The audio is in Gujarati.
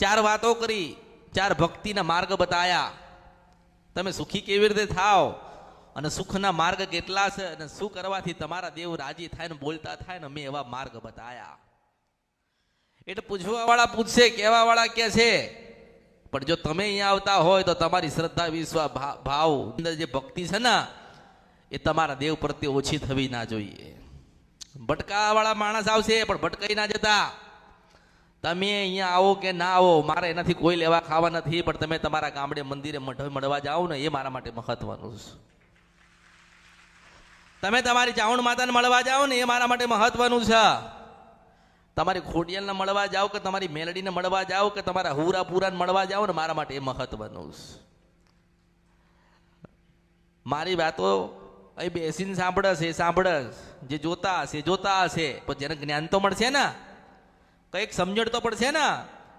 ચાર વાતો કરી, ચાર ભક્તિના માર્ગ બતાયા. તમે સુખી કેવી રીતે થાવ અને સુખના માર્ગ કેટલા છે અને શું કરવાથી તમારા દેવ રાજી થાય ને બોલતા થાય ને મેં એવા માર્ગ બતાયા. એટલે પૂછવા વાળા પૂછશે, કહેવા વાળા કે છે. પણ જો તમે અહીંયા આવતા હોય તો તમારી શ્રદ્ધા વિશ્વાસ ભાવ અંદર જે ભક્તિ છે ને એ તમારા દેવ પ્રત્યે ઓછી થવી ના જોઈએ. ભટકા વાળા માણસ આવશે પણ ભટકાઈ ના જતા. તમે અહીંયા આવો કે ના આવો મારે એનાથી કોઈ લેવા ખાવા નથી, પણ તમે તમારા ગામડે મંદિરે મઠે મળવા જાઓ ને એ મારા માટે મહત્વનું છે. તમે તમારી ચાવણ માતાને મળવા જાઓ ને એ મારા માટે મહત્વનું છે. તમારી ખોડિયાલને મળવા જાઓ કે તમારી મેલડીને મળવા જાઓ કે તમારા હુરા પુરાને મળવા જાઓ ને મારા માટે એ મહત્વનું છે. મારી વાતો અહીં બેસીને સાંભળે જે જોતા હશે પણ જેને જ્ઞાન તો મળશે ને, કંઈક સમજણ તો પડશે ને.